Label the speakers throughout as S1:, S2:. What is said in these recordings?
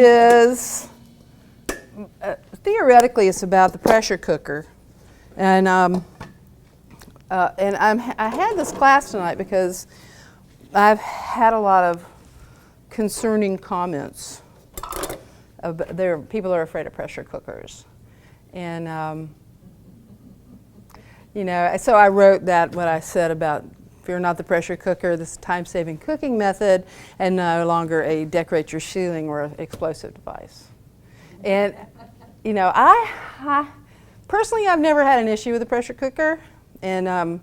S1: is, theoretically, it's about the pressure cooker. And I had this class tonight because I've had a lot of concerning comments. People are afraid of pressure cookers. And, you know, so I wrote that, what I said about fear not the pressure cooker, this time-saving cooking method, and no longer a decorate your ceiling or explosive device. And, you know, I personally, I've never had an issue with a pressure cooker, and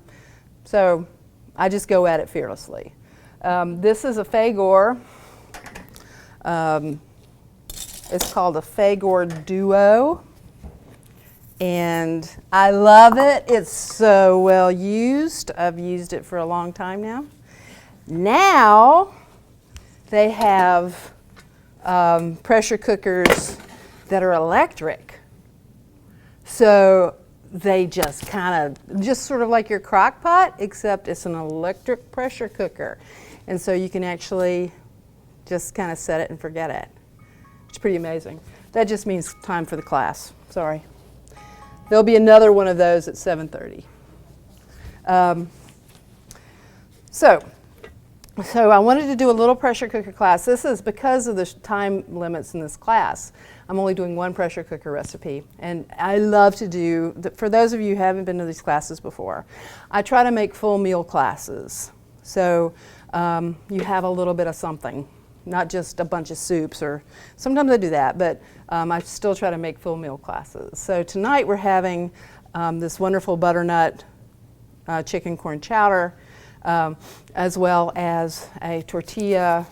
S1: so I just go at it fearlessly. This is a Fagor. It's called a Fagor Duo, and I love it. It's so well used. I've used it for a long time now. Now they have pressure cookers that are electric. So they just just sort of like your crock pot, except it's an electric pressure cooker. And so you can actually just kind of set it and forget it. It's pretty amazing. That just means time for the class. Sorry. There'll be another one of those at 7:30. So I wanted to do a little pressure cooker class. This is because of the time limits in this class. I'm only doing one pressure cooker recipe. And I love to do, for those of you who haven't been to these classes before, I try to make full meal classes. So you have a little bit of something, not just a bunch of soups, or sometimes I do that, but I still try to make full meal classes. So tonight we're having this wonderful butternut chicken corn chowder, as well as a tortilla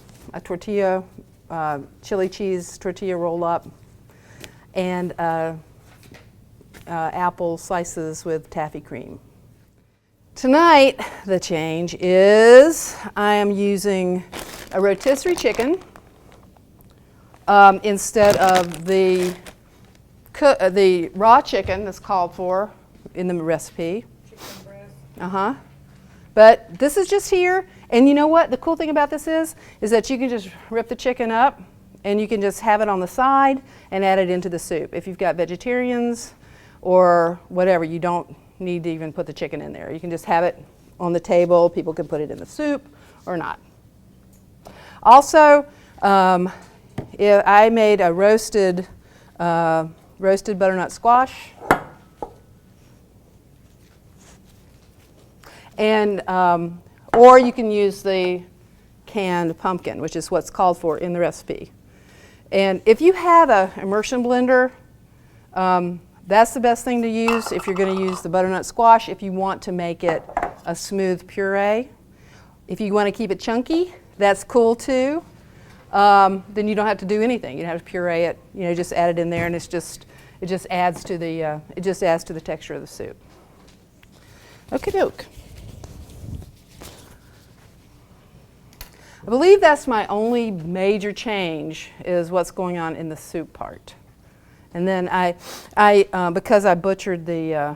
S1: Chili-Cheese Tortilla Roll-up, and apple slices with Taffy Cream. Tonight, the change is I am using a rotisserie chicken instead of the raw chicken that's called for in the recipe. Chicken breast. But this is just here, and you know what? The cool thing about this is that you can just rip the chicken up, and you can just have it on the side and add it into the soup. If you've got vegetarians or whatever, you don't need to even put the chicken in there. You can just have it on the table. People can put it in the soup or not. Also, I made a roasted butternut squash. And, or you can use the canned pumpkin, which is what's called for in the recipe. And if you have an immersion blender, that's the best thing to use if you're going to use the butternut squash, if you want to make it a smooth puree. If you want to keep it chunky, that's cool too. Then you don't have to do anything. You don't have to puree it. You know, just add it in there, and it just adds to the texture of the soup. Okie doke. I believe that's my only major change, is what's going on in the soup part. And then because I butchered the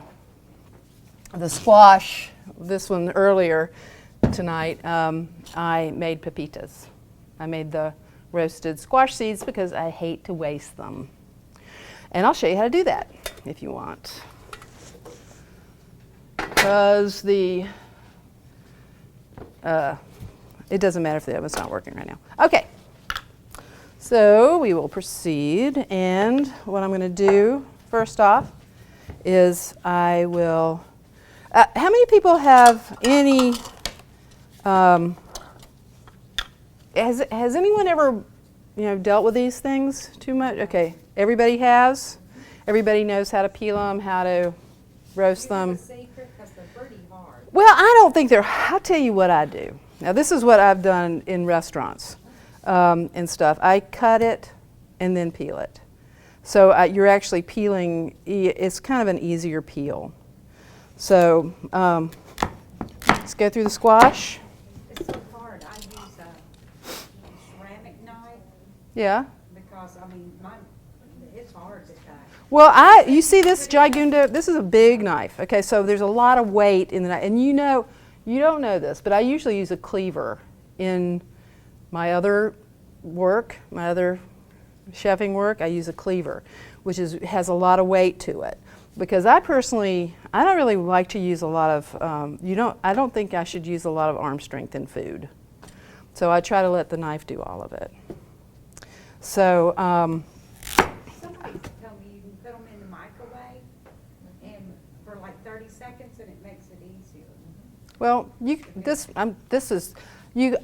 S1: squash, this one earlier tonight, I made pepitas. I made the roasted squash seeds because I hate to waste them. And I'll show you how to do that if you want. Because it doesn't matter if the oven's not working right now. Okay, so we will proceed, and what I'm going to do first off is I will, how many people have any, has anyone ever, dealt with these things too much? Okay, everybody has? Everybody knows how to peel them, how to roast them? Well, I don't think I'll tell you what I do. Now, this is what I've done in restaurants and stuff. I cut it and then peel it. So you're actually peeling, it's kind of an easier peel. So let's go through the squash.
S2: It's so hard. I use a ceramic knife.
S1: Yeah.
S2: Because, it's hard to cut.
S1: Well, you see this Gigunda, this is a big knife. Okay, so there's a lot of weight in the knife. And you don't know this, but I usually use a cleaver in my other work, my other chefing work, I use a cleaver, which has a lot of weight to it. Because I personally, I don't really like to use a lot of, I don't think I should use a lot of arm strength in food. So I try to let the knife do all of it. So,
S2: Somebody told me you can put them in the microwave and for like 30 seconds and it makes it easier.
S1: well,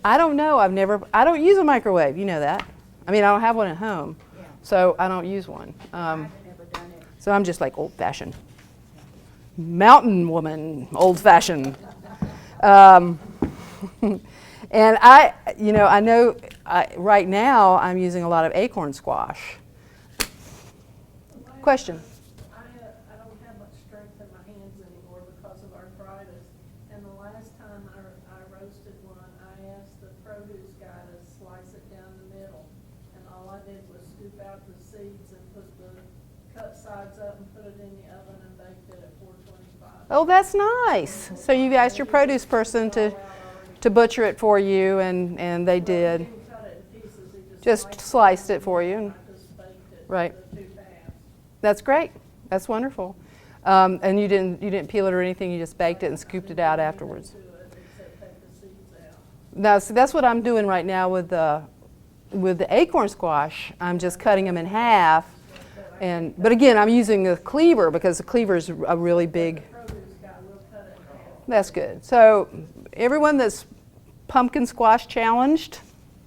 S1: I don't know, I don't use a microwave, you know that. I mean, I don't have one at home,
S2: Yeah.
S1: so I don't use one.
S2: I haven't ever done it.
S1: So I'm just like old-fashioned. Mountain woman, old-fashioned. And I know right now I'm using a lot of acorn squash. Question?
S3: I don't have much strength in my hands anymore because of arthritis. And the last time I roasted one, I asked the produce guy to slice it down the middle. And all I did was scoop out the seeds and put the cut sides up and put it in the oven and baked it at 425.
S1: Oh, that's nice. So you asked your produce person to butcher it for you, and they did.
S3: He didn't cut it in pieces, he
S1: Just sliced it for you.
S3: I just baked it
S1: Right.
S3: too fast.
S1: That's great. That's wonderful. And you didn't peel it or anything. You just baked it and scooped it out afterwards.
S3: To it, except take the seeds out.
S1: Now, see, that's what I'm doing right now with the acorn squash. I'm just cutting them in half, but again, I'm using a cleaver because the cleaver is a really big.
S3: Produce guy will cut it in half.
S1: That's good. So everyone that's pumpkin squash challenged,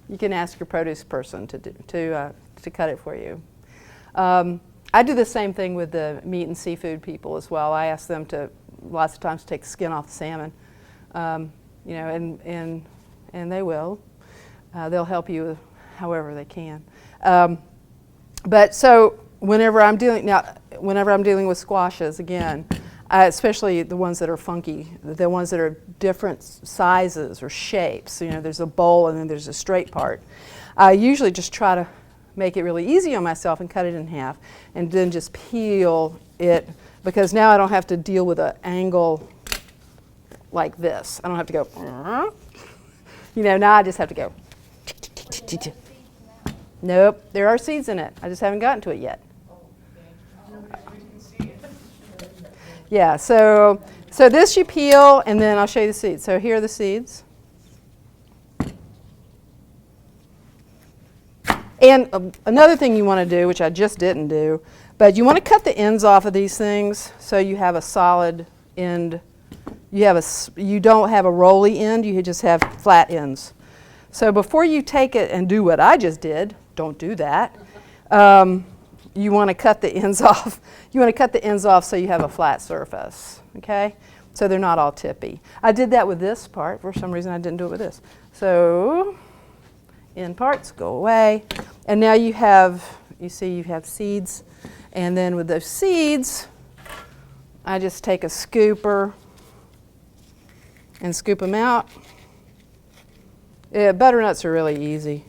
S1: you can ask your produce person to cut it for you. I do the same thing with the meat and seafood people as well. I ask them to lots of times take the skin off the salmon, and they will. They'll help you however they can. But so whenever I'm dealing with squashes, again, especially the ones that are funky, the ones that are different sizes or shapes. There's a bowl and then there's a straight part. I usually just try to make it really easy on myself and cut it in half, and then just peel it, because now I don't have to deal with an angle like this. I don't have to go, now I just have to go. Nope, there are seeds in it. I just haven't gotten to it yet. Yeah, so this you peel, and then I'll show you the seeds. So here are the seeds. And another thing you want to do, which I just didn't do, but you want to cut the ends off of these things so you have a solid end. You don't have a rolly end, you just have flat ends. So before you take it and do what I just did, don't do that. You want to cut the ends off. You want to cut the ends off so you have a flat surface, okay? So they're not all tippy. I did that with this part. For some reason I didn't do it with this. So end parts go away. And now you have seeds. And then with those seeds, I just take a scooper and scoop them out. Yeah, butternuts are really easy.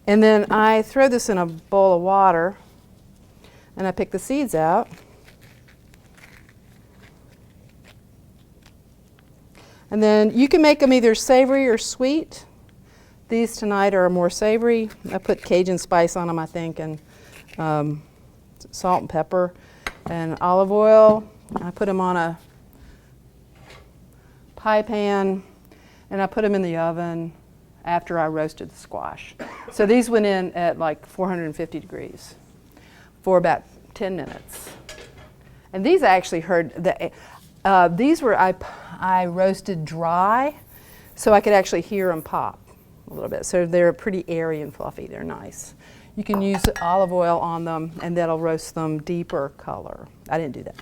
S1: And then I throw this in a bowl of water, and I pick the seeds out. And then you can make them either savory or sweet. These tonight are more savory. I put Cajun spice on them, I think, and salt and pepper and olive oil. I put them on a pie pan, and I put them in the oven after I roasted the squash. So these went in at like 450 degrees for about 10 minutes. And these I actually these were I roasted dry, so I could actually hear them pop a little bit. So they're pretty airy and fluffy. They're nice. You can use olive oil on them, and that'll roast them deeper color. I didn't do that.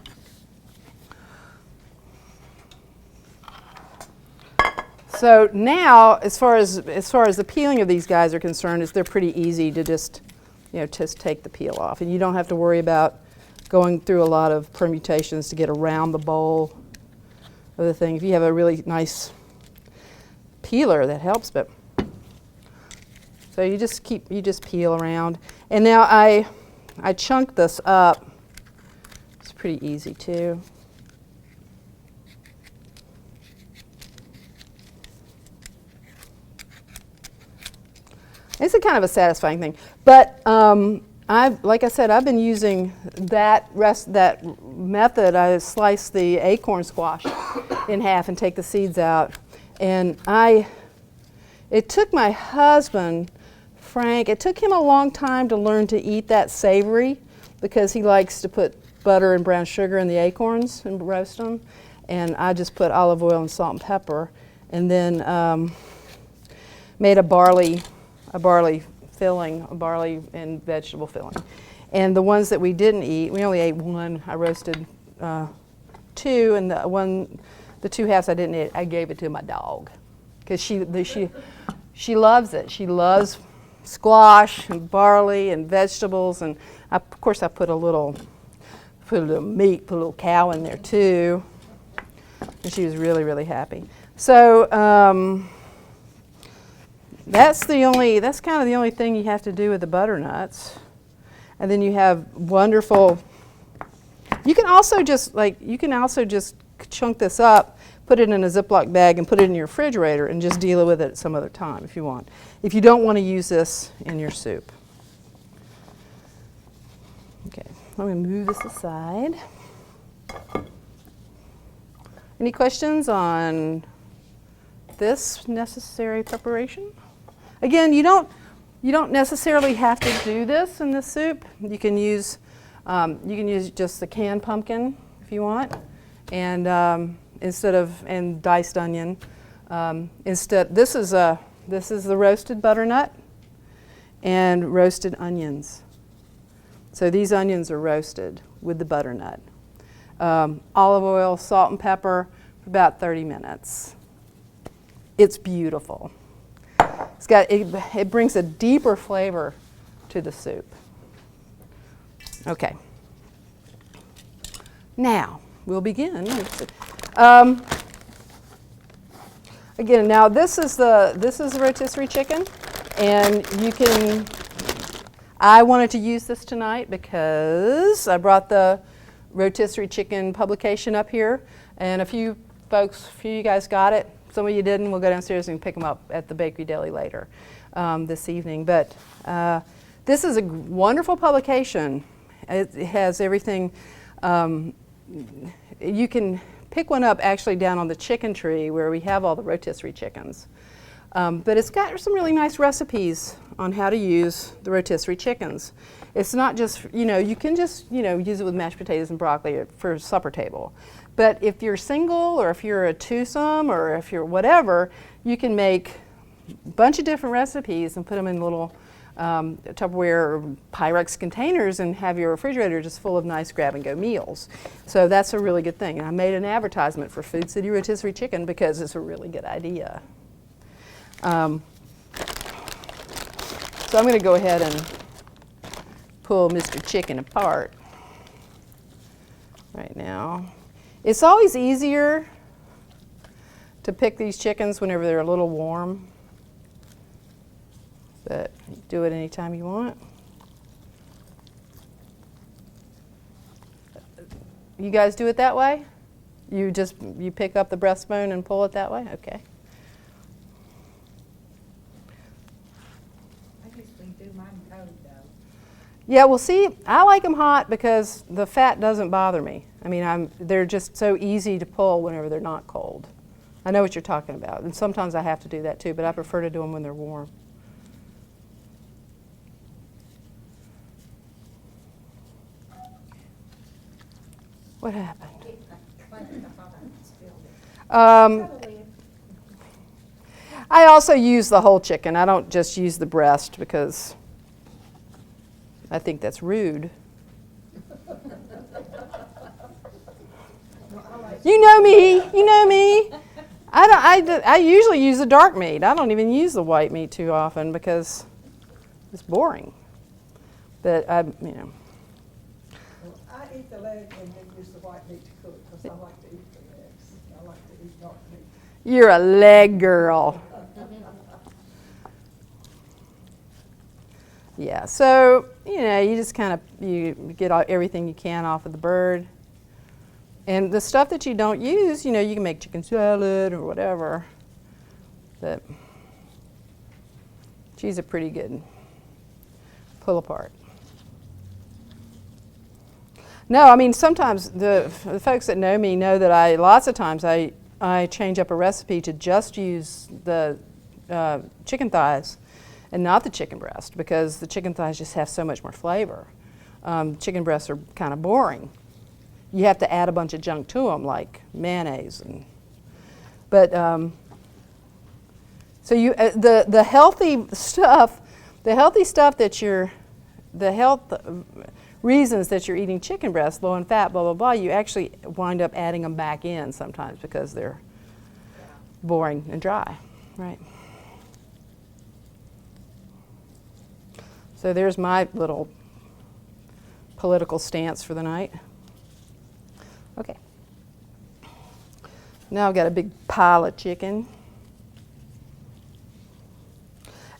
S1: So now, as far as the peeling of these guys are concerned, they're pretty easy to just take the peel off, and you don't have to worry about going through a lot of permutations to get around the bowl of the thing. If you have a really nice peeler, that helps. But so you just peel around, and now I chunk this up. It's pretty easy too. It's a kind of a satisfying thing. But like I said, I've been using that method. I slice the acorn squash in half and take the seeds out. And it took my husband, Frank, it took him a long time to learn to eat that savory because he likes to put butter and brown sugar in the acorns and roast them. And I just put olive oil and salt and pepper, and then made a barley filling, a barley and vegetable filling. And the ones that we didn't eat, we only ate one. I roasted 2, and the 2 halves I didn't eat, I gave it to my dog because she loves it. She loves squash and barley and vegetables, and of course I put a little meat, put a little cow in there too, and she was really, really happy. So that's kind of the only thing you have to do with the butternuts. And then you have wonderful, you can also just chunk this up, put it in a Ziploc bag and put it in your refrigerator and just deal with it some other time if you want. If you don't want to use this in your soup. Okay, I'm going to move this aside. Any questions on this necessary preparation? Again, you don't necessarily have to do this in this soup. You can use just the canned pumpkin if you want, and and diced onion. This is the roasted butternut and roasted onions. So these onions are roasted with the butternut. Olive oil, salt and pepper for about 30 minutes. It's beautiful. It brings a deeper flavor to the soup. Okay. Now we'll begin. Again, now this is the rotisserie chicken, and I wanted to use this tonight because I brought the rotisserie chicken publication up here, and a few of you guys got it. Some of you didn't. We'll go downstairs and pick them up at the Bakery Deli later this evening. But this is a wonderful publication. It has everything. You can pick one up actually down on the chicken tree where we have all the rotisserie chickens. But it's got some really nice recipes on how to use the rotisserie chickens. It's not just, you can just, use it with mashed potatoes and broccoli for supper table. But if you're single, or if you're a twosome, or if you're whatever, you can make a bunch of different recipes and put them in little Tupperware or Pyrex containers and have your refrigerator just full of nice grab-and-go meals. So that's a really good thing. And I made an advertisement for Food City Rotisserie Chicken because it's a really good idea. So I'm going to go ahead and pull Mr. Chicken apart right now. It's always easier to pick these chickens whenever they're a little warm, but you do it anytime you want. You guys do it that way? You pick up the breastbone and pull it that way? Okay.
S2: I usually do mine cold though.
S1: Yeah, well, see, I like them hot because the fat doesn't bother me. I mean, they're just so easy to pull whenever they're not cold. I know what you're talking about, and sometimes I have to do that too, but I prefer to do them when they're warm. What happened? I also use the whole chicken. I don't just use the breast because I think that's rude. You know me. I usually use the dark meat. I don't even use the white meat too often because it's boring. But
S4: I eat the leg and then use the white meat to cook because I like to eat the legs. I like to eat dark meat.
S1: You're a leg girl. Yeah, so, you just you get everything you can off of the bird. And the stuff that you don't use, you can make chicken salad or whatever. But She's a pretty good pull apart. No, I mean, sometimes the folks that know me know that lots of times I change up a recipe to just use the chicken thighs and not the chicken breast, because the chicken thighs just have so much more flavor. Chicken breasts are kind of boring. You have to add a bunch of junk to them, like mayonnaise, but so you the healthy stuff, the health reasons that you're eating chicken breast, low in fat, blah, blah, blah, you actually wind up adding them back in sometimes because they're boring and dry, right? So there's my little political stance for the night. Okay. Now I've got a big pile of chicken.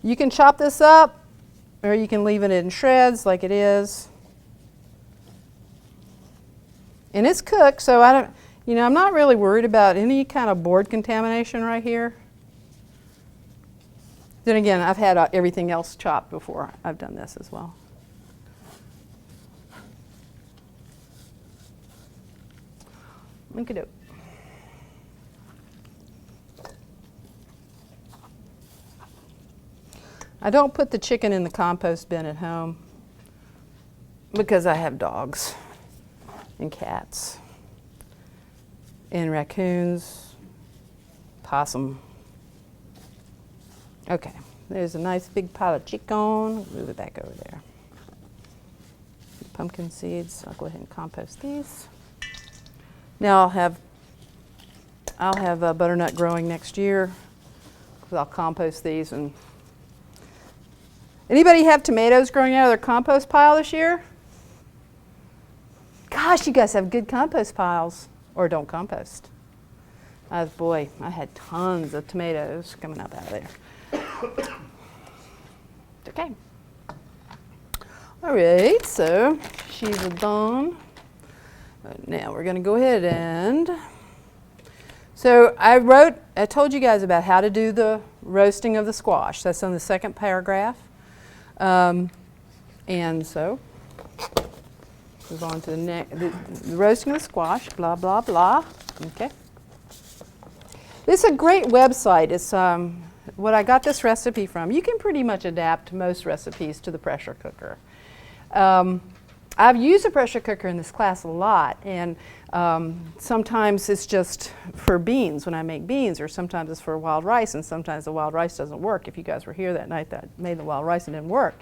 S1: You can chop this up, or you can leave it in shreds like it is. And it's cooked, so I'm not really worried about any kind of board contamination right here. Then again, I've had everything else chopped before I've done this as well. Link-a-doke. I don't put the chicken in the compost bin at home because I have dogs and cats and raccoons, possum. Okay, there's a nice big pile of chicken. Move it back over there. Pumpkin seeds. I'll go ahead and compost these. Now I'll have butternut growing next year because I'll compost these. And anybody have tomatoes growing out of their compost pile this year? Gosh, you guys have good compost piles, or don't compost. Boy, I had tons of tomatoes coming up out of there. Okay. All right, so she's done. Now we're going to go ahead and, so I told you guys about how to do the roasting of the squash. That's on the second paragraph. And so, move on to the roasting of the squash, blah, blah, blah. Okay. This is a great website. It's what I got this recipe from. You can pretty much adapt most recipes to the pressure cooker. I've used a pressure cooker in this class a lot, and sometimes it's just for beans when I make beans, or sometimes it's for wild rice, and sometimes the wild rice doesn't work. If you guys were here that night that made the wild rice, it didn't work.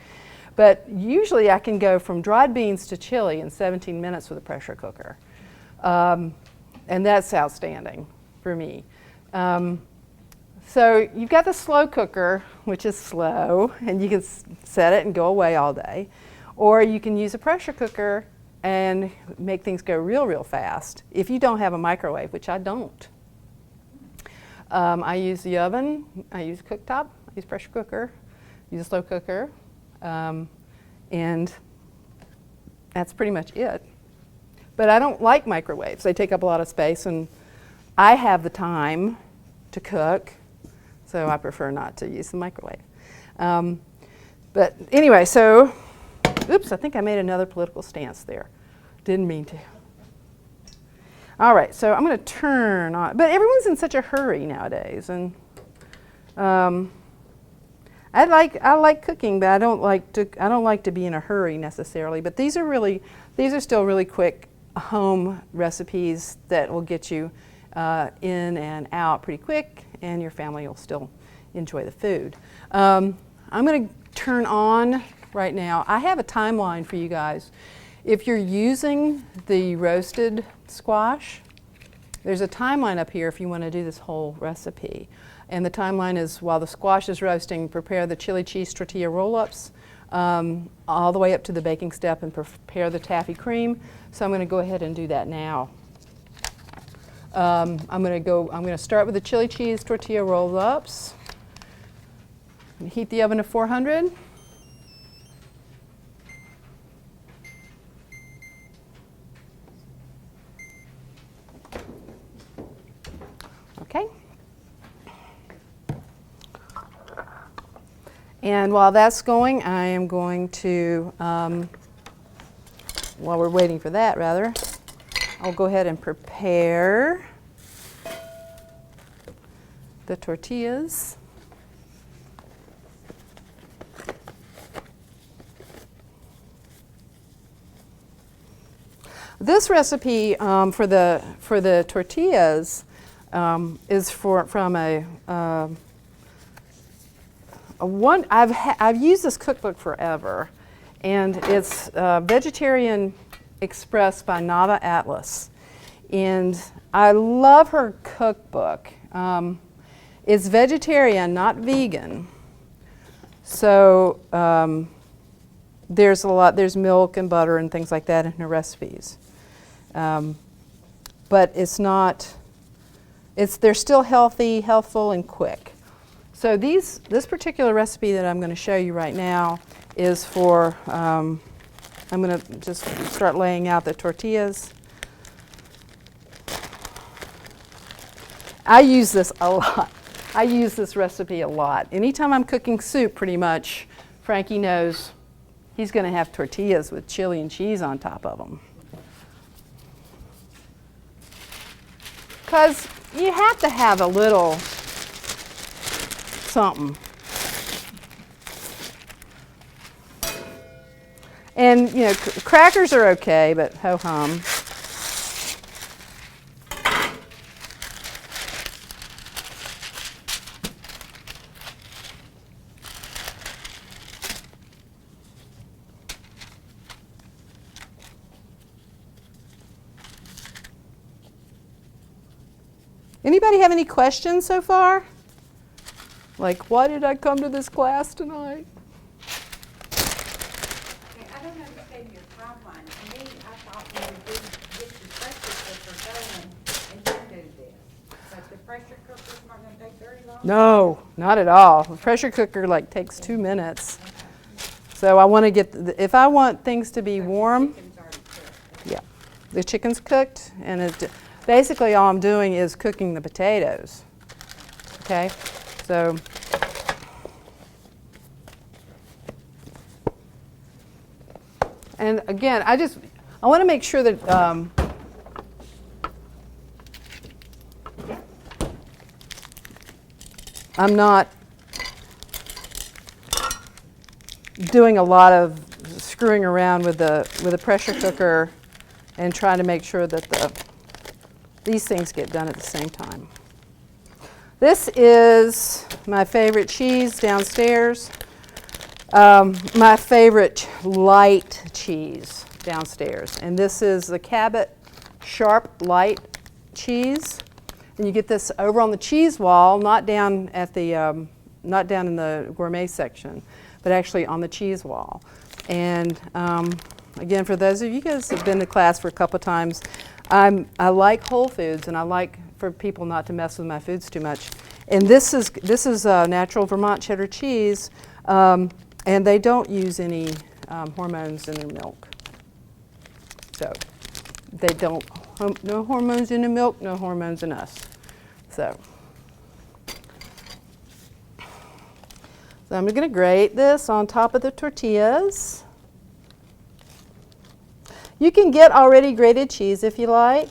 S1: But usually I can go from dried beans to chili in 17 minutes with a pressure cooker. And that's outstanding for me. So you've got the slow cooker, which is slow, and you can set it and go away all day. Or you can use a pressure cooker and make things go real, real fast. If you don't have a microwave, which I don't. I use the oven, I use a cooktop, I use pressure cooker, use a slow cooker, and that's pretty much it. But I don't like microwaves. They take up a lot of space, and I have the time to cook, so I prefer not to use the microwave. But anyway, so, oops, I think I made another political stance there. Didn't mean to. All right, so I'm going to turn on, but everyone's in such a hurry nowadays, and I like cooking, but I don't like to be in a hurry necessarily. But these are still really quick home recipes that will get you in and out pretty quick, and your family will still enjoy the food. I'm going to turn on right now. I have a timeline for you guys. If you're using the roasted squash, there's a timeline up here if you want to do this whole recipe. And the timeline is, while the squash is roasting, prepare the Chili-Cheese Tortilla Roll-ups all the way up to the baking step and prepare the Taffy Cream. So I'm going to go ahead and do that now. I'm going to start with the Chili-Cheese Tortilla Roll-ups. Heat the oven to 400. Okay. And while that's going, I am going to, while we're waiting for that rather, I'll go ahead and prepare the tortillas. This recipe for the tortillas is from I've used this cookbook forever, and it's Vegetarian Express by Nava Atlas, and I love her cookbook. It's vegetarian, not vegan, so there's milk and butter and things like that in her recipes. But they're still healthy, healthful, and quick. So this particular recipe that I'm going to show you right now is for, I'm going to just start laying out the tortillas. I use this a lot. I use this recipe a lot. Anytime I'm cooking soup, pretty much, Frankie knows he's going to have tortillas with chili and cheese on top of them. Because you have to have a little something. And, you know, crackers are okay, but ho-hum. Anybody have any questions so far? Like, why did I come to this class tonight?
S2: Okay, I don't understand your timeline. To me, I thought you would get your pressure cooker going and then do this. But the pressure cooker's not gonna take very long?
S1: No, not at all. The pressure cooker takes 2 minutes. So I want to get, if I want things to be warm,
S2: Chicken's already cooked.
S1: yeah, the chicken's cooked, and basically all I'm doing is cooking the potatoes. Okay, so and again, I want to make sure that I'm not doing a lot of screwing around with the pressure cooker and trying to make sure that these things get done at the same time. This is my favorite cheese downstairs. My favorite light cheese downstairs, and this is the Cabot Sharp Light cheese. And you get this over on the cheese wall, not down at the not down in the gourmet section, but actually on the cheese wall. And again, for those of you guys who've been to class for a couple of times, I like whole foods, and I like for people not to mess with my foods too much. And this is natural Vermont cheddar cheese, and they don't use any hormones in their milk. So they don't, no hormones in the milk, no hormones in us. So I'm going to grate this on top of the tortillas. You can get already grated cheese if you like.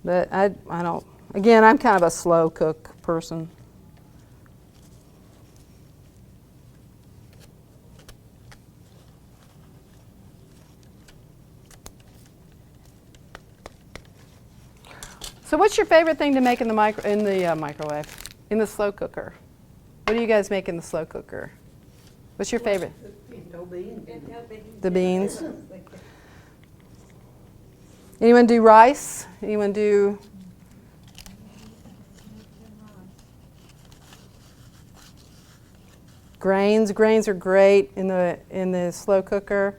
S1: But I don't, again, I'm kind of a slow cook person. So what's your favorite thing to make in the microwave, in the slow cooker? What do you guys make in the slow cooker? What's your favorite? The beans. Anyone do rice? Anyone do? Grains. Grains are great in the slow cooker.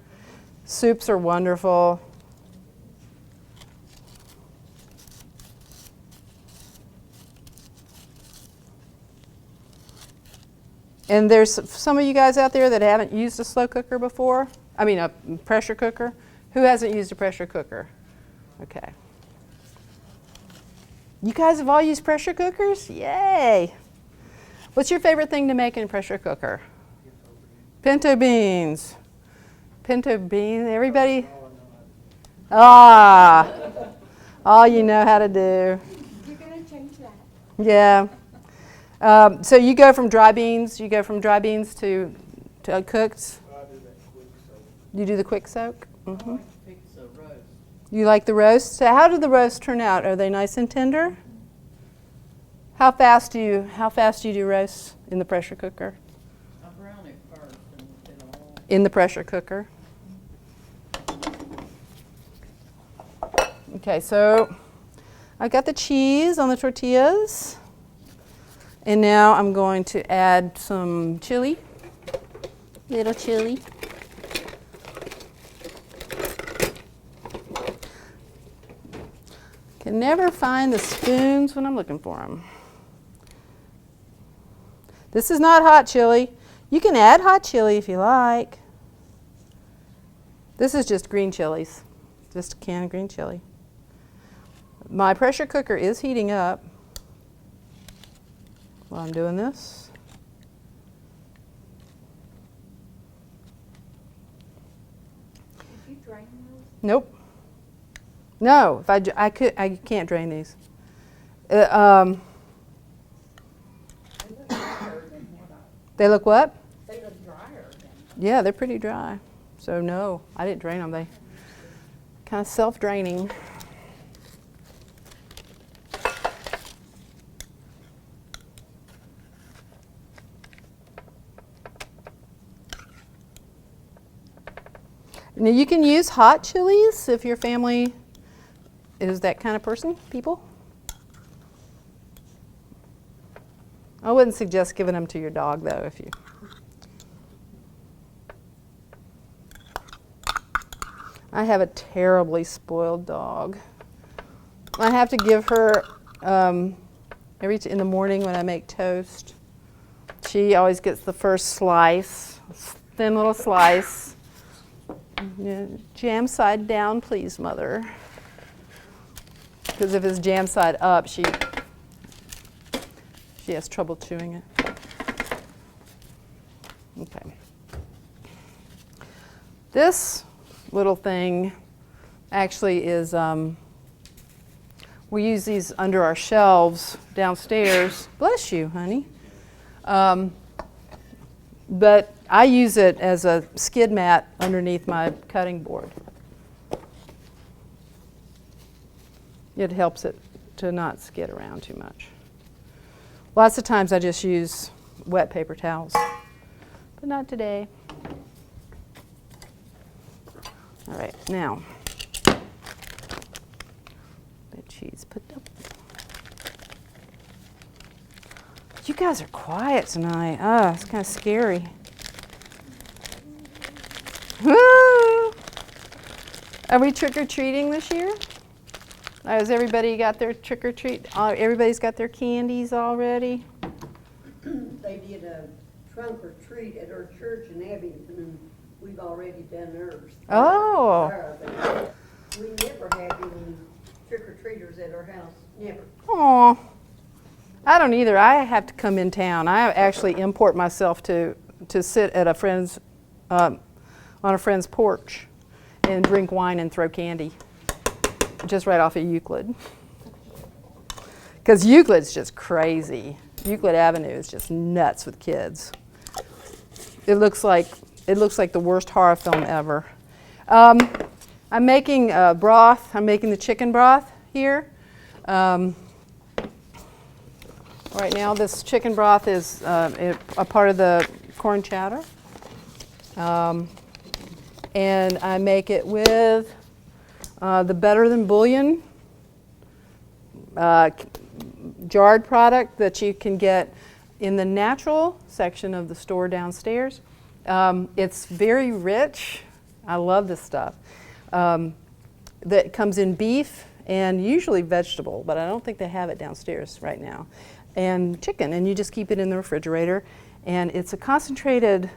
S1: Soups are wonderful. And there's some of you guys out there that haven't used a slow cooker before. I mean, a pressure cooker. Who hasn't used a pressure cooker? Okay. You guys have all used pressure cookers? Yay! What's your favorite thing to make in a pressure cooker? Pinto beans. Pinto beans, everybody? Ah, all you know how to do.
S2: You're gonna change that.
S1: Yeah. So you go from dry beans, to cooked? You do the quick soak? Mm-hmm. You like the roast? So how do the roasts turn out? Are they nice and tender? How fast do you do roasts in the pressure cooker?
S5: I brown it first and then all.
S1: In the pressure cooker. Okay, so I got the cheese on the tortillas. And now I'm going to add some chili, little chili. Can never find the spoons when I'm looking for them. This is not hot chili. You can add hot chili if you like. This is just green chilies, just a can of green chili. My pressure cooker is heating up while I'm doing this.
S2: Did you drain those?
S1: Nope. No, if I can't drain these.
S4: They look drier than what
S1: They look what?
S4: they look drier than.
S1: Yeah, they're pretty dry. So no, I didn't drain them. They kind of self-draining. Now you can use hot chilies if your family is that kind of person, people. I wouldn't suggest giving them to your dog though if you. I have a terribly spoiled dog. I have to give her in the morning when I make toast. She always gets the first slice, thin little slice. Yeah, jam side down, please, Mother. Because if it's jam side up, she has trouble chewing it. Okay. This little thing actually is, we use these under our shelves downstairs. Bless you, honey. But I use it as a skid mat underneath my cutting board. It helps it to not skid around too much. Lots of times I just use wet paper towels, but not today. All right, now, the cheese put up. You guys are quiet tonight. Oh, it's kind of scary. Woo! Are we trick-or-treating this year? Has everybody got their trick-or-treat? Everybody's got their candies already?
S6: They did a trunk or treat at our church in Abington, and we've already done ours.
S1: Oh.
S6: But we never have any trick-or-treaters at our house, never.
S1: Aw. I don't either. I have to come in town. I actually import myself to sit at a friend's, on a friend's porch and drink wine and throw candy. Just right off of Euclid. Because Euclid's just crazy. Euclid Avenue is just nuts with kids. It looks like the worst horror film ever. I'm making broth. I'm making the chicken broth here. Right now, this chicken broth is a part of the corn chowder. And I make it with the Better Than Bouillon jarred product that you can get in the natural section of the store downstairs. It's very rich. I love this stuff. That comes in beef and usually vegetable, but I don't think they have it downstairs right now. And chicken, and you just keep it in the refrigerator. And it's a concentrated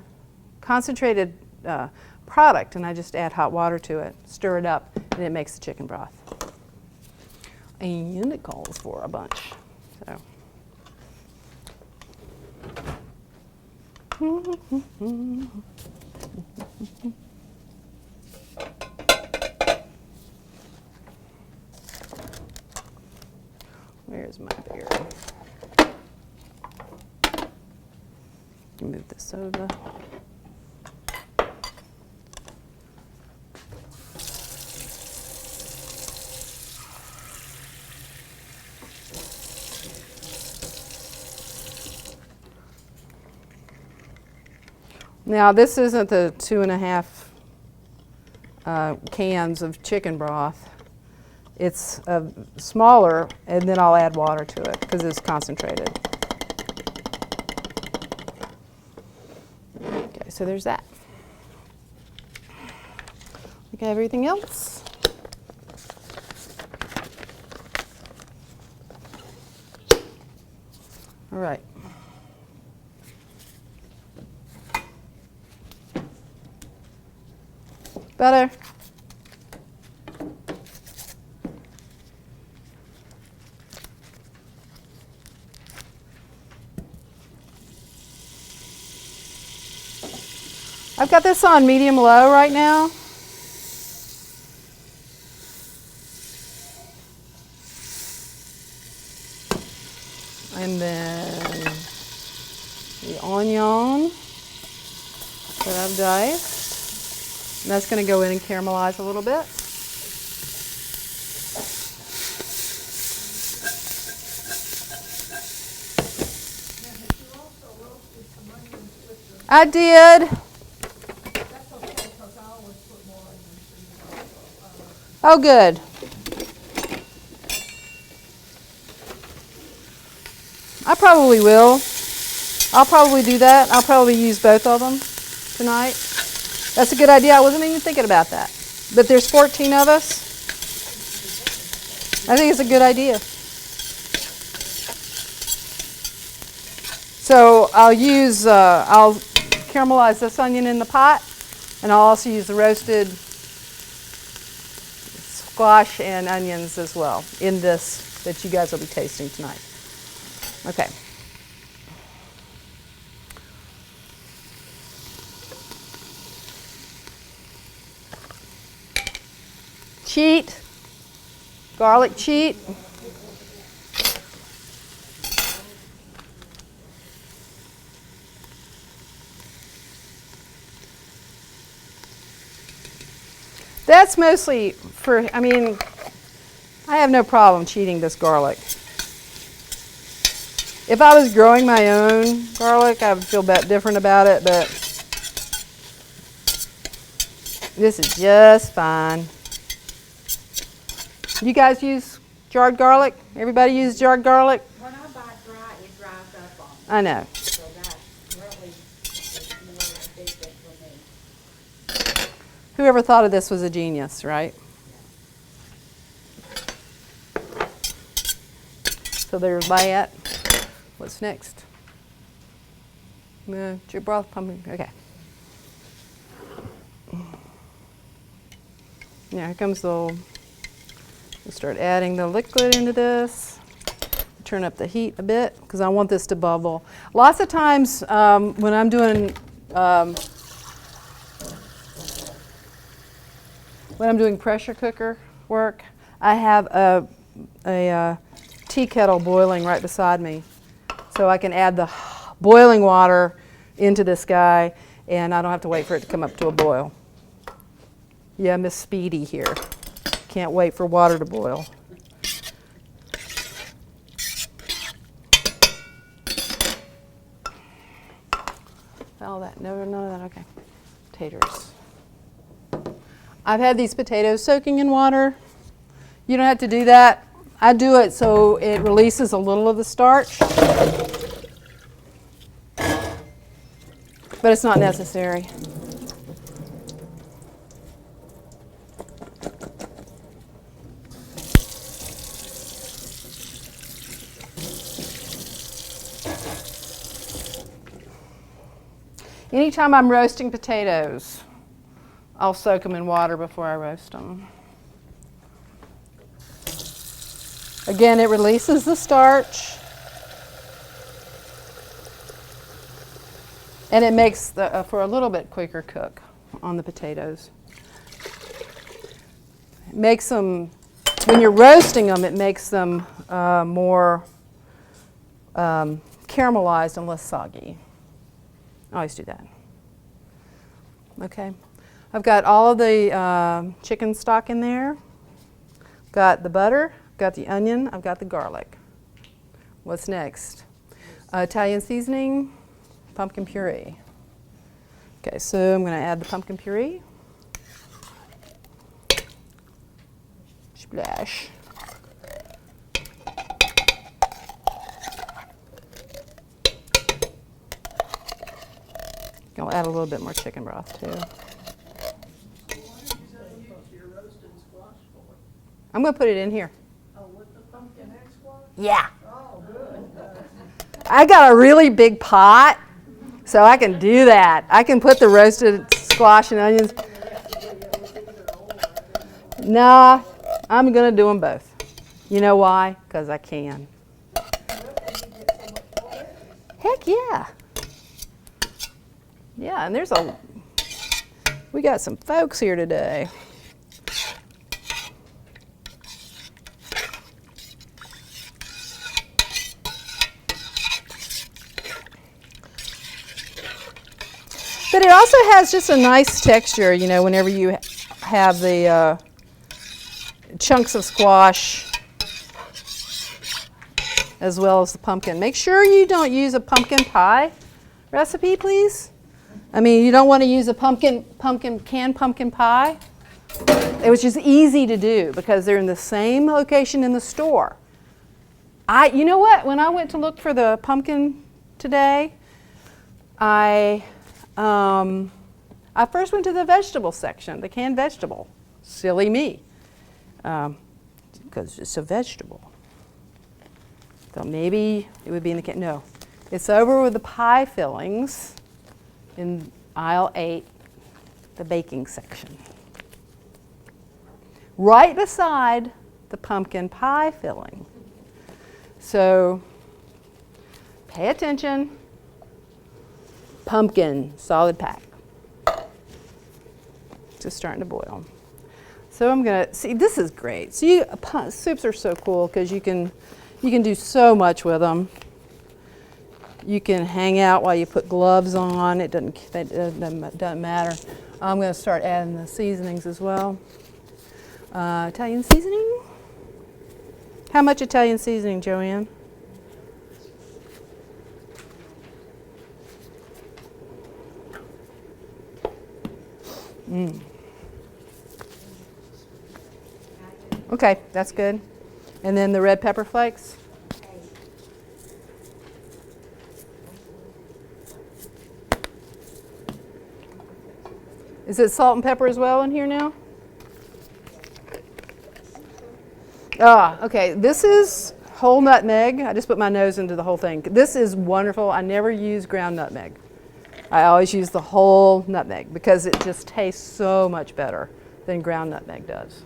S1: product, and I just add hot water to it, stir it up, and it makes the chicken broth. And it calls for a bunch. So. Where's my beer? Move this over. Now this isn't the 2.5 cans of chicken broth. It's smaller, and then I'll add water to it because it's concentrated. Okay, so there's that. Okay, everything else? All right. Butter. I've got this on medium-low right now. And then the onion that I've diced. And that's going to go in and caramelize a little bit. I did. Oh, good. I probably will. I'll probably do that. I'll probably use both of them tonight. That's a good idea. I wasn't even thinking about that. But there's 14 of us. I think it's a good idea. So I'll caramelize this onion in the pot, and I'll also use the roasted squash and onions as well in this that you guys will be tasting tonight. Okay. Cheat, garlic cheat. That's mostly for, I mean, I have no problem cheating this garlic. If I was growing my own garlic, I would feel different about it, but this is just fine. You guys use jarred garlic? Everybody use jarred garlic?
S2: When I buy it dry, it dries up on me.
S1: I know.
S2: So that really is more a big thing for me.
S1: Whoever thought of this was a genius, right? So there's that. What's next? Your broth, pumpkin. Okay. Now here comes the. We'll start adding the liquid into this. Turn up the heat a bit because I want this to bubble. Lots of times when I'm doing pressure cooker work, I have a tea kettle boiling right beside me, so I can add the boiling water into this guy, and I don't have to wait for it to come up to a boil. Yeah, Miss Speedy here. Can't wait for water to boil. All that, no, none of that, okay. Potatoes. I've had these potatoes soaking in water. You don't have to do that. I do it so it releases a little of the starch. But it's not necessary. Anytime I'm roasting potatoes, I'll soak them in water before I roast them. Again, it releases the starch. And it makes for a little bit quicker cook on the potatoes. It makes them, when you're roasting them, it makes them more caramelized and less soggy. I always do that. Okay. I've got all of the chicken stock in there. Got the butter, got the onion, I've got the garlic. What's next? Italian seasoning. Pumpkin puree. Okay, so I'm going to add the pumpkin puree. Splash. I'll add a little bit more chicken broth too. I'm going to put it in here.
S3: Oh, with the pumpkin egg squash?
S1: Yeah.
S4: Oh, good.
S1: I got a really big pot, so I can do that. I can put the roasted squash and onions. Nah, I'm going to do them both. You know why? Because I can. Heck yeah. Yeah, and we got some folks here today. But it also has just a nice texture, you know, whenever you have the chunks of squash as well as the pumpkin. Make sure you don't use a pumpkin pie recipe, please. I mean, you don't want to use a canned pumpkin pie. It was just easy to do because they're in the same location in the store. You know what? When I went to look for the pumpkin today, I first went to the vegetable section, the canned vegetable. Silly me, because it's a vegetable. So maybe it would be in the can. No, it's over with the pie fillings in aisle 8, the baking section. Right beside the pumpkin pie filling. So pay attention. Pumpkin, solid pack. Just starting to boil. So I'm gonna see. This is great. So soups are so cool because you can do so much with them. You can hang out while you put gloves on. It doesn't matter. I'm gonna start adding the seasonings as well. Italian seasoning. How much Italian seasoning, Joanne? Okay, that's good. And then the red pepper flakes. Is it salt and pepper as well in here now? Okay. This is whole nutmeg. I just put my nose into the whole thing. This is wonderful. I never use ground nutmeg. I always use the whole nutmeg because it just tastes so much better than ground nutmeg does.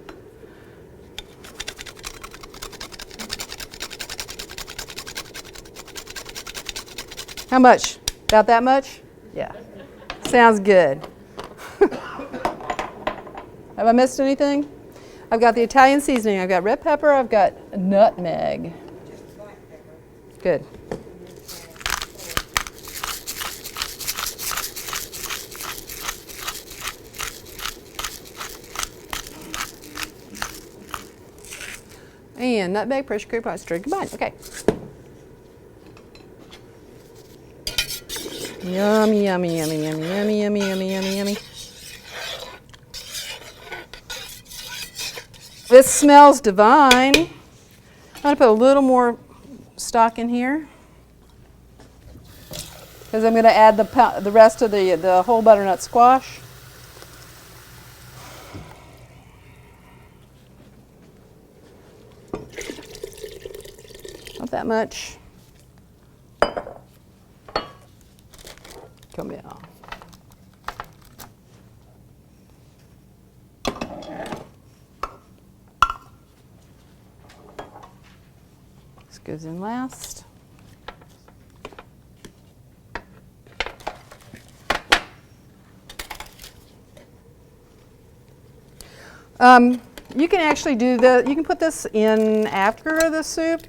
S1: How much? About that much? Yeah. Sounds good. Have I missed anything? I've got the Italian seasoning. I've got red pepper. I've got nutmeg. Good. And nutmeg, pressure cooker, mustard combined. Okay. Yummy, yummy, yummy, yummy, yummy, yummy, yummy, yummy, yummy. This smells divine. I'm going to put a little more stock in here because I'm going to add the rest of the whole butternut squash. Not that much. Come down. goes in last. You can actually you can put this in after the soup,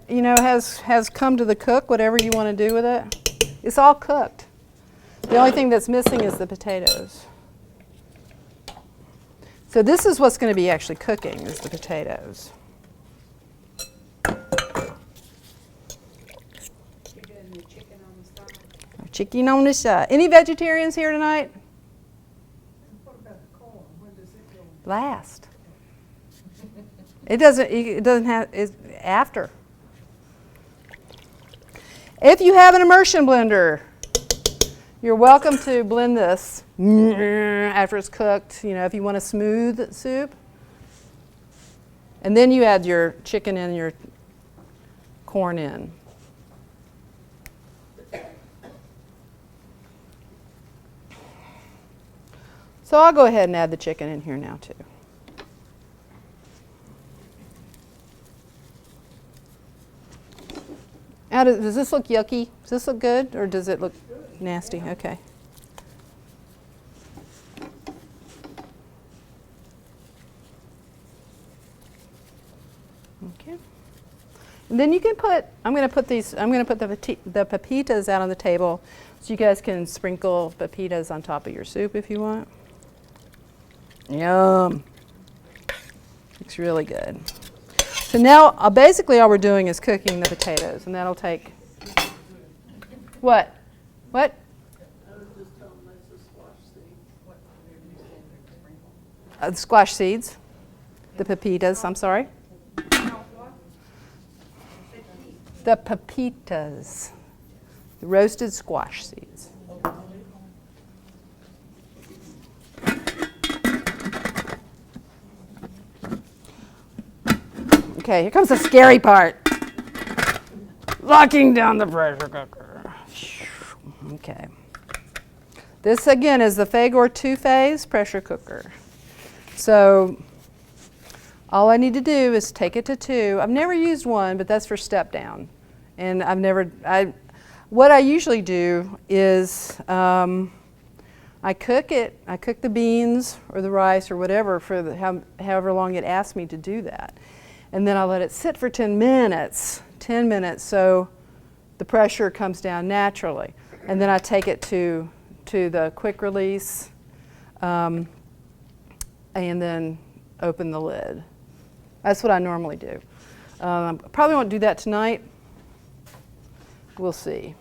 S1: you know, has come to the cook, whatever you want to do with it. It's all cooked. The only thing that's missing is the potatoes. So this is what's going to be actually cooking, is the potatoes.
S2: You're doing the chicken on the side.
S1: Chicken on the side. Any vegetarians here tonight?
S4: What about the corn? When does it go?
S1: Last. It doesn't have, it's after. If you have an immersion blender, you're welcome to blend this after it's cooked, you know, if you want a smooth soup. And then you add your chicken and your corn in. So I'll go ahead and add the chicken in here now too. Does this look yucky? Does this look good, or does it look nasty? Okay. Okay. And then you can put, I'm going to put the pepitas out on the table so you guys can sprinkle pepitas on top of your soup if you want. Yum. Looks really good. So now, basically all we're doing is cooking the potatoes, and that'll take, what? What?
S3: I was just telling them that's a squash seed.
S1: The squash seeds. The pepitas, I'm sorry. The pepitas. The roasted squash seeds. Okay, here comes the scary part. Locking down the pressure cooker. Okay. This again is the Fagor 2-phase pressure cooker. So all I need to do is take it to 2. I've never used 1, but that's for step down. And what I usually do is I cook it. I cook the beans or the rice or whatever for however long it asks me to do that. And then I let it sit for 10 minutes, so the pressure comes down naturally. And then I take it to the quick release and then open the lid. That's what I normally do. Probably won't do that tonight. We'll see.
S3: Have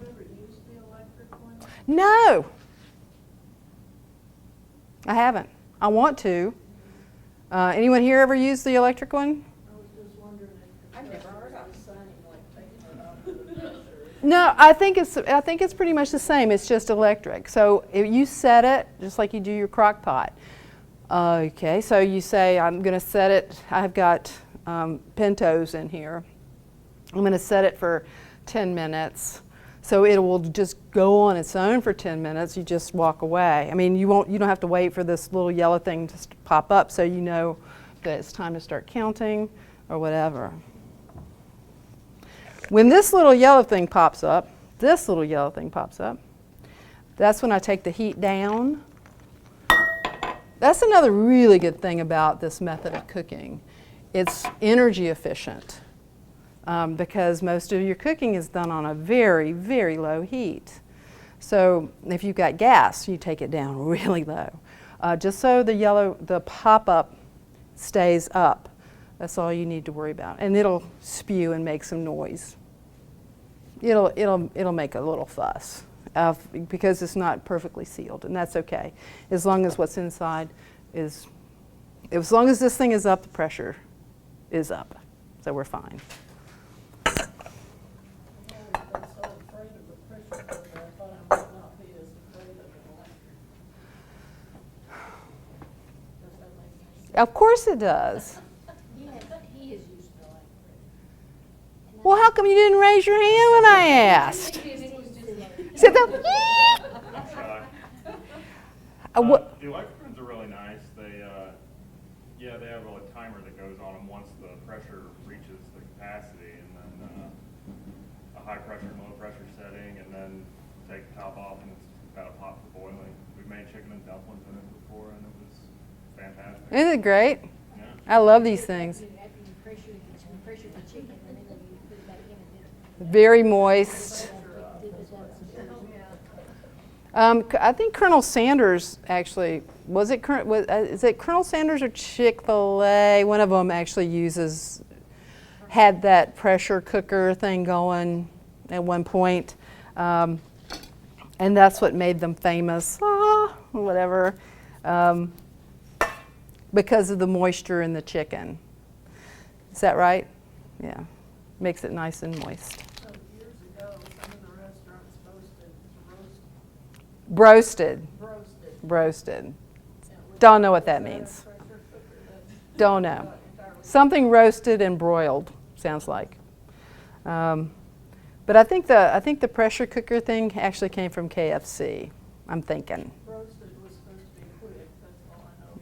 S3: you ever used the electric one?
S1: No, I haven't. I want to. Anyone here ever used the electric one?
S3: I was just wondering if
S2: I've never heard of it.
S3: the same, like taking it off the pressure.
S1: No, I think it's pretty much the same. It's just electric. So if you set it just like you do your crock pot. Okay, so you say I'm going to set it. I've got pintos in here. I'm going to set it for 10 minutes. So it will just go on its own for 10 minutes. You just walk away. I mean, you don't have to wait for this little yellow thing to pop up so you know that it's time to start counting or whatever. When this little yellow thing pops up, that's when I take the heat down. That's another really good thing about this method of cooking. It's energy efficient. Because most of your cooking is done on a very, very low heat. So if you've got gas, you take it down really low. Just so the pop-up stays up. That's all you need to worry about. And it'll spew and make some noise. It'll make a little fuss because it's not perfectly sealed, and that's okay. As long as what's inside as long as this thing is up, the pressure is up. So we're fine.
S3: I've always been so afraid of the pressure cooker, I thought I might not be as afraid of an electric. Does that make sense?
S1: Of course it does.
S2: He is used to electric.
S1: Well, how come you didn't raise your hand when I asked? Sit down.
S7: The electric ones are really nice. They have a timer that goes on them once the pressure reaches the capacity. before, and it was fantastic.
S1: Isn't it great?
S7: Yeah.
S1: I love these things. Very moist. I think Colonel Sanders actually, is it Colonel Sanders or Chick-fil-A? One of them actually had that pressure cooker thing going at one point. And that's what made them famous, whatever, because of the moisture in the chicken. Is that right? Yeah, makes it nice and moist.
S3: So years ago, some of the restaurants boasted
S1: Broasted.
S3: roasted.
S1: Don't know what that means. Don't know. Something roasted and broiled, sounds like. But I think the pressure cooker thing actually came from KFC, I'm thinking.
S3: Roasted was supposed to be quick, that's all I know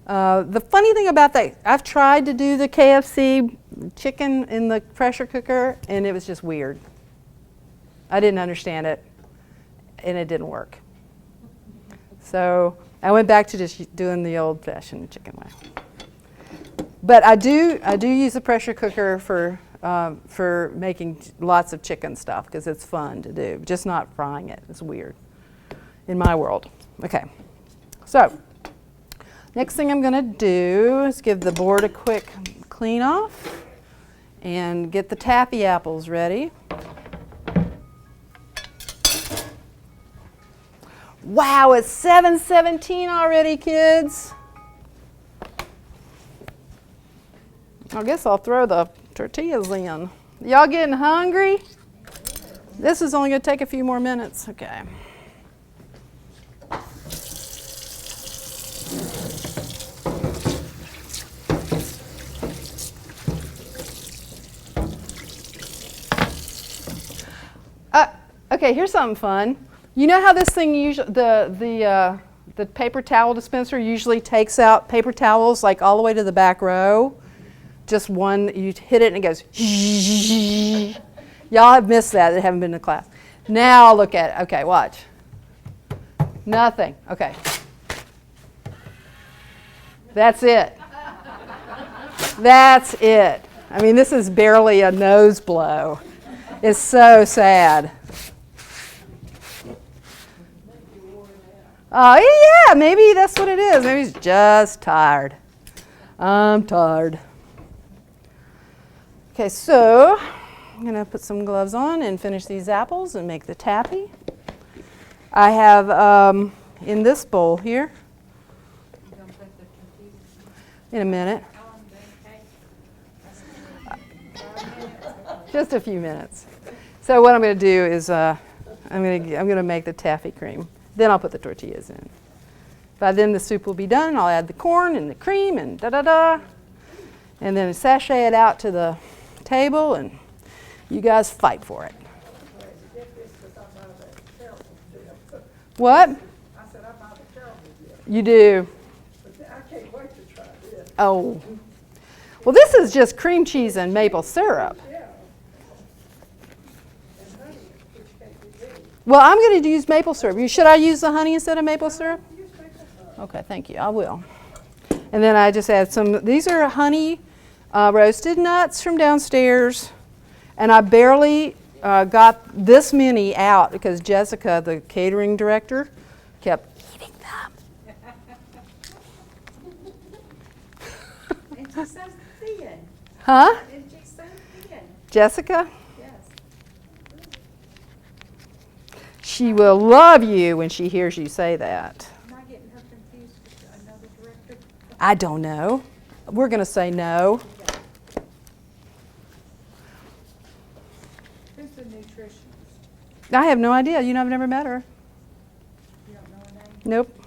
S3: about it.
S1: The funny thing about that, I've tried to do the KFC chicken in the pressure cooker, and it was just weird. I didn't understand it, and it didn't work. So I went back to just doing the old-fashioned chicken way. But I do use the pressure cooker for making lots of chicken stuff because it's fun to do. Just not frying it. It's weird in my world. Okay. So next thing I'm going to do is give the board a quick clean off and get the taffy apples ready. Wow, it's 7:17 already, kids. I guess I'll throw the tortillas in. Y'all getting hungry? This is only going to take a few more minutes. Okay. Okay, here's something fun. You know how this thing usually the paper towel dispenser usually takes out paper towels like all the way to the back row? Just one, you hit it and it goes. Y'all have missed that. They haven't been to class. Now look at it. Okay, watch. Nothing. Okay. That's it. That's it. I mean, this is barely a nose blow. It's so sad. Oh, yeah, maybe that's what it is. Maybe he's just tired. I'm tired. Okay, so I'm going to put some gloves on and finish these apples and make the taffy. I have in this bowl here, in a minute, just a few minutes. So what I'm going to do is I'm going to make the taffy cream. Then I'll put the tortillas in. By then the soup will be done. I'll add the corn and the cream and da-da-da. And then sachet it out to the table and you guys fight for it. What?
S4: I said I'm out of terrible yet,
S1: You do.
S4: but I can't wait to try this.
S1: Oh. Well, this is just cream cheese and maple syrup.
S4: Yeah. And honey, which can't be good.
S1: Well, I'm going to use maple syrup. Should I use the honey instead of maple syrup?
S4: Use maple syrup.
S1: Okay, thank you. I will. And then I just add some, these are honey roasted nuts from downstairs. And I barely got this many out because Jessica, the catering director, kept eating them.
S2: And she says thin.
S1: Huh?
S2: And she's so thin.
S1: Jessica?
S2: Yes.
S1: She will love you when she hears you say that.
S2: Am I getting her confused with another director?
S1: I don't know. We're going to say no.
S2: Who's the nutritionist?
S1: I have no idea. You know, I've never met her.
S2: You don't know her name?
S1: Nope.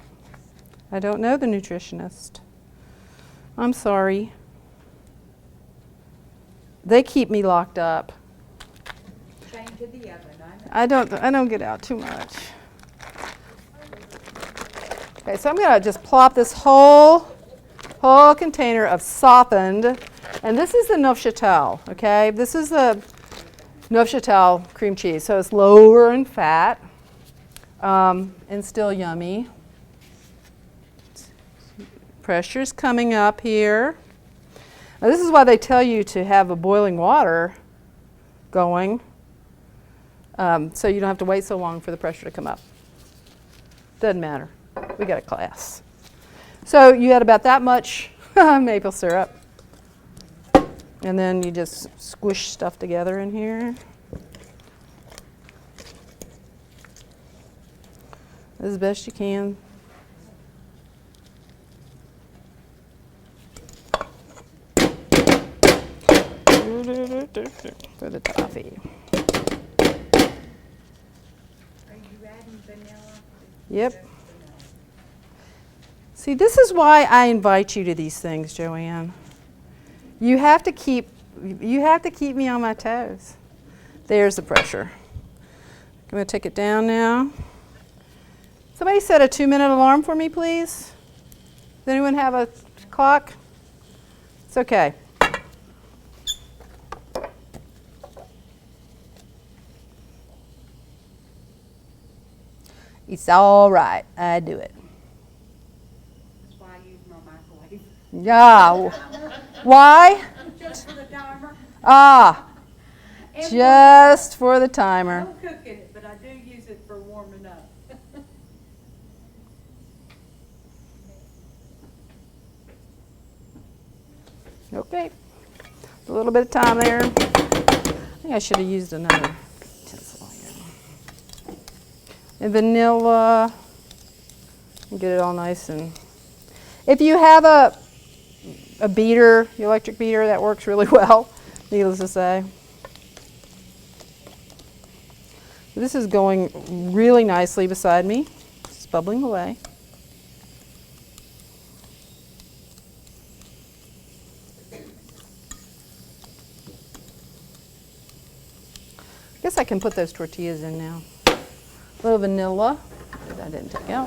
S1: I don't know the nutritionist. I'm sorry. They keep me locked up.
S2: Chained to the oven, I know.
S1: I don't get out too much. Okay, so I'm going to just plop this whole container of softened, and this is the Neufchâtel, okay? This is the Neufchâtel cream cheese, so it's lower in fat and still yummy. Pressure's coming up here. Now this is why they tell you to have a boiling water going, so you don't have to wait so long for the pressure to come up. Doesn't matter. We got a class. So you add about that much maple syrup. And then you just squish stuff together in here. As best you can. For the toffee.
S2: Are you adding vanilla?
S1: Yep. See, this is why I invite you to these things, Joanne. You have to keep me on my toes. There's the pressure. I'm going to take it down now. Somebody set a 2-minute alarm for me, please. Does anyone have a clock? It's okay. It's all right. I do it.
S2: That's why I use my microwave.
S1: Yeah. Why?
S2: Just for the timer.
S1: Ah,
S2: And
S1: just for the timer.
S2: don't cook in it, but I do use it for warming up.
S1: Okay. A little bit of time there. I think I should have used another utensil here. And vanilla. Get it all nice and. If you have a beater, the electric beater, that works really well, needless to say. This is going really nicely beside me. It's bubbling away. I guess I can put those tortillas in now. A little vanilla that I didn't take out.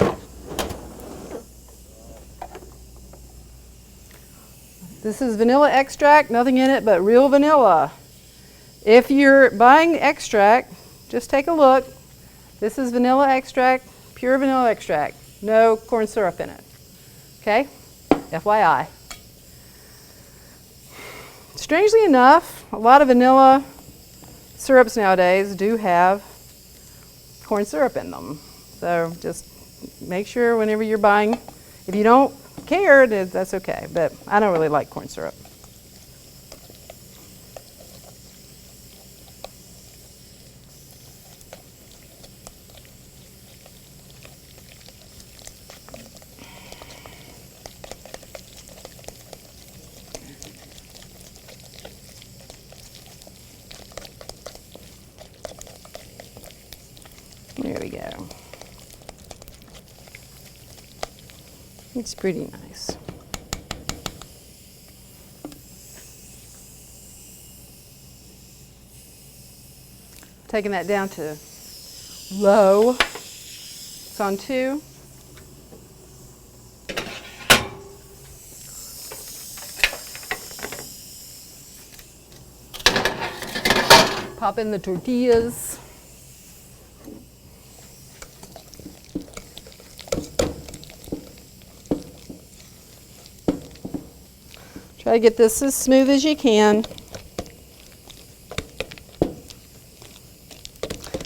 S1: This is vanilla extract, nothing in it but real vanilla. If you're buying extract, just take a look. This is vanilla extract, pure vanilla extract. No corn syrup in it. Okay? FYI. Strangely enough, a lot of vanilla syrups nowadays do have corn syrup in them. So just make sure whenever you're buying, if you don't care, that's okay. But I don't really like corn syrup. There we go. It's pretty nice. Taking that down to low. It's on 2. Pop in the tortillas. Try to get this as smooth as you can.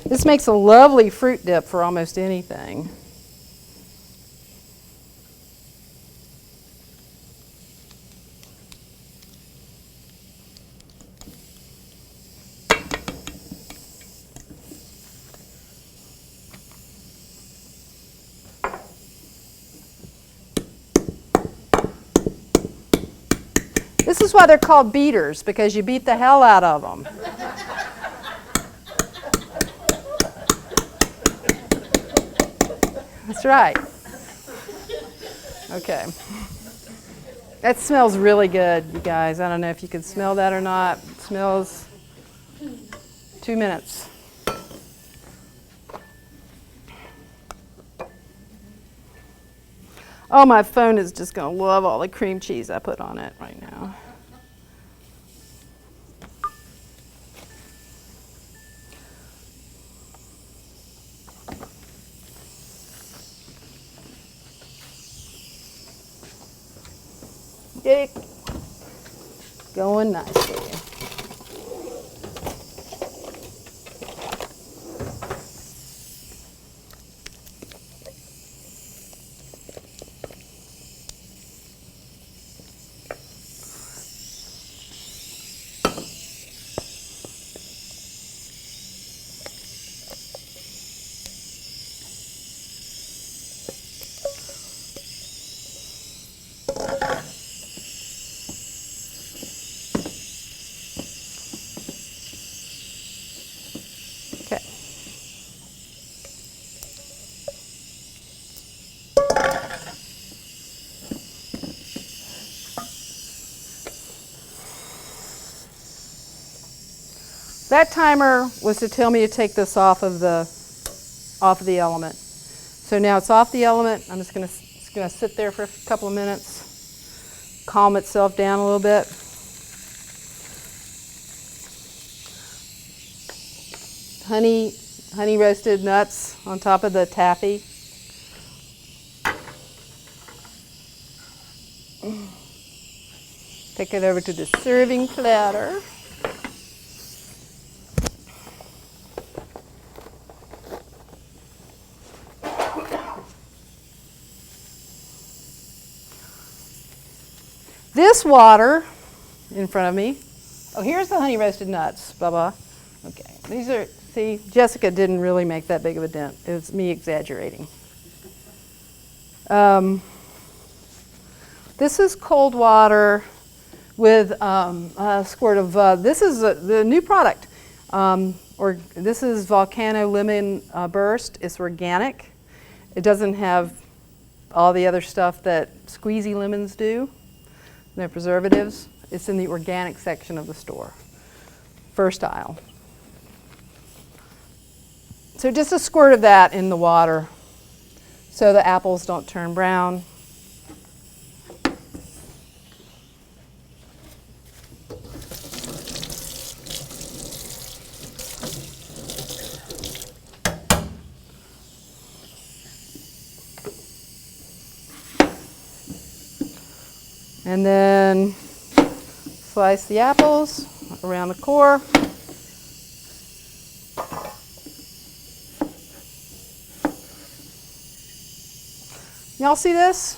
S1: This makes a lovely fruit dip for almost anything. This is why they're called beaters, because you beat the hell out of them. That's right. Okay. That smells really good, you guys. I don't know if you can smell that or not. It smells 2 minutes. Oh, my phone is just going to love all the cream cheese I put on it right now. stick. Going nicely. Okay. That timer was to tell me to take this off of the element. So now it's off the element. I'm just gonna sit there for a couple of minutes, calm itself down a little bit. Honey roasted nuts on top of the taffy. Take it over to the serving platter. This water in front of me, oh, here's the honey roasted nuts, blah. Okay, these are, see, Jessica didn't really make that big of a dent. It was me exaggerating. This is cold water with a squirt of, this is the new product. This is Volcano Lemon Burst. It's organic. It doesn't have all the other stuff that squeezy lemons do. No preservatives. It's in the organic section of the store. First aisle. So just a squirt of that in the water so the apples don't turn brown. And then slice the apples around the core. Y'all see this?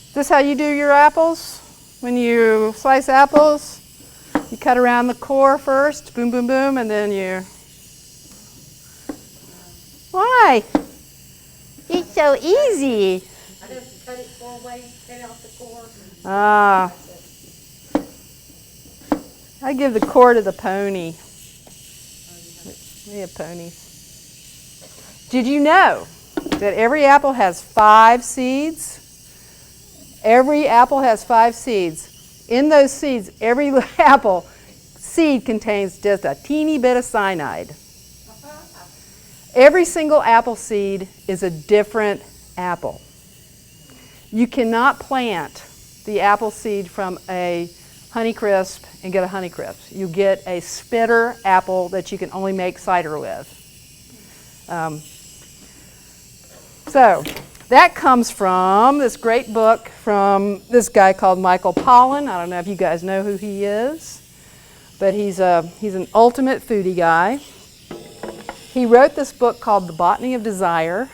S1: Is this how you do your apples? When you slice apples, you cut around the core first, boom, boom, boom, and then you... Why? It's so easy.
S2: I just cut it 4 ways, cut out the core.
S1: Ah. I give the core to the pony. We have ponies. Did you know that every apple has 5 seeds? Every apple has 5 seeds. In those seeds, every apple seed contains just a teeny bit of cyanide. Every single apple seed is a different apple. You cannot plant the apple seed from a Honeycrisp and get a Honeycrisp. You get a spitter apple that you can only make cider with. So that comes from this great book from this guy called Michael Pollan. I don't know if you guys know who he is, but he's an ultimate foodie guy. He wrote this book called The Botany of Desire,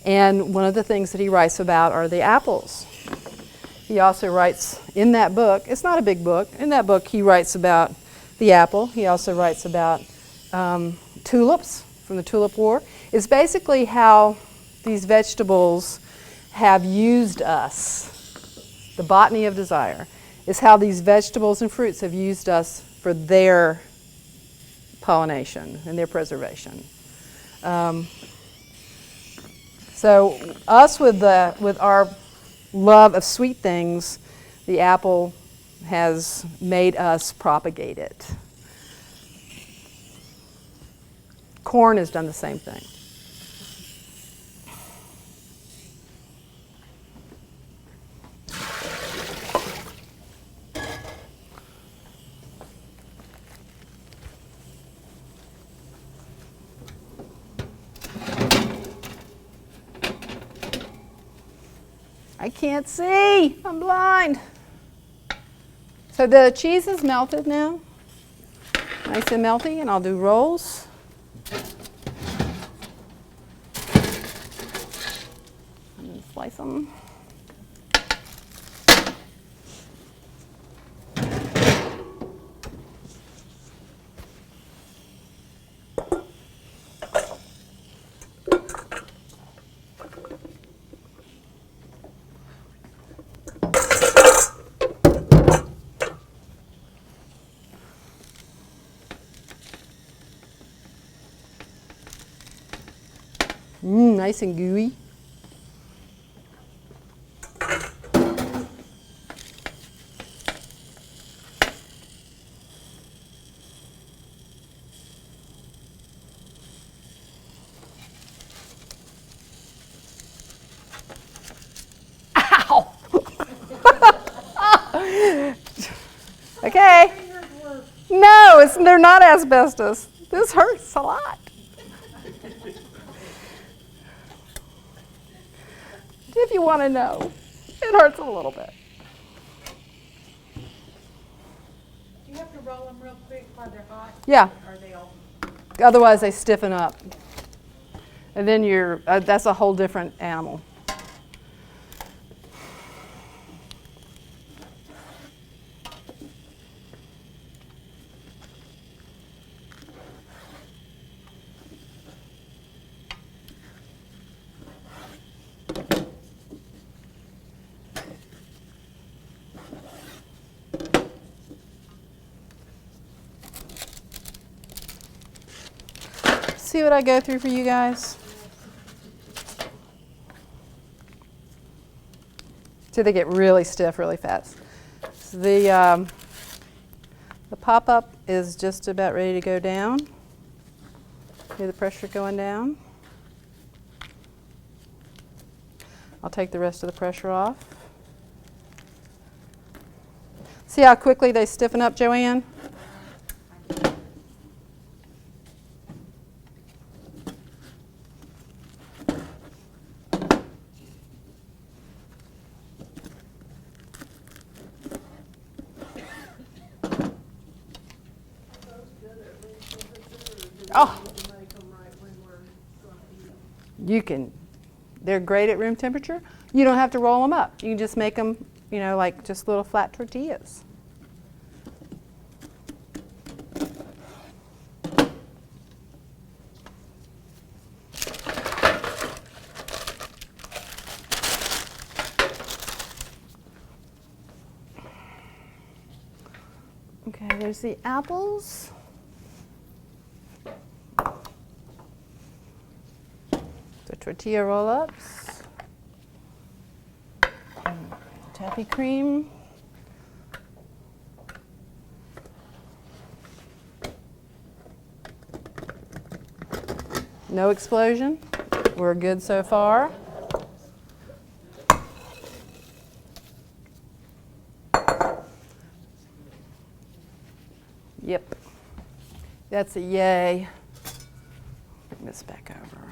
S1: and one of the things that he writes about are the apples. He also writes in that book, it's not a big book, in that book he writes about the apple. He also writes about tulips from the Tulip War. It's basically how these vegetables have used us. The botany of desire is how these vegetables and fruits have used us for their pollination and their preservation. So us with our love of sweet things, the apple has made us propagate it. Corn has done the same thing. I can't see. I'm blind. So the cheese is melted now. Nice and melty, and I'll do rolls. And then slice them. Nice and gooey. Ow! Okay. No, they're not asbestos. This hurts a lot. If you want to know, it hurts a little bit.
S2: Do you have to roll them real quick while they're hot?
S1: Yeah.
S2: Or are they all?
S1: Otherwise, they stiffen up. And then that's a whole different animal. See what I go through for you guys? So they get really stiff really fast. So the pop-up is just about ready to go down. Hear the pressure going down. I'll take the rest of the pressure off. See how quickly they stiffen up, Joanne? Oh,
S3: Make them right when we're gonna eat them.
S1: you can. They're great at room temperature. You don't have to roll them up. You can just make them, you know, like just little flat tortillas. Okay, there's the apples. The tortilla roll-ups. Taffy cream. No explosion. We're good so far. Yep. That's a yay. Bring this back over.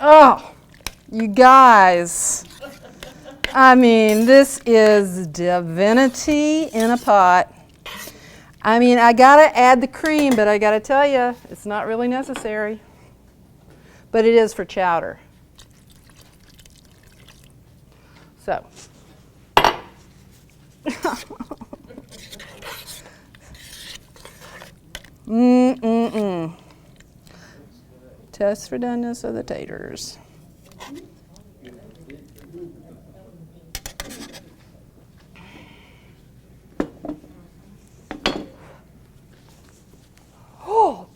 S1: Oh, you guys. I mean, this is divinity in a pot. I mean, I gotta add the cream, but I gotta tell you, it's not really necessary. But it is for chowder. So. Test for doneness of the taters. Oh!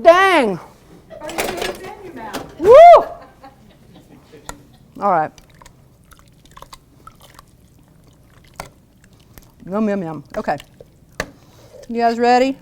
S1: Dang! Woo! All right. Yum, yum, yum. Okay. You guys ready?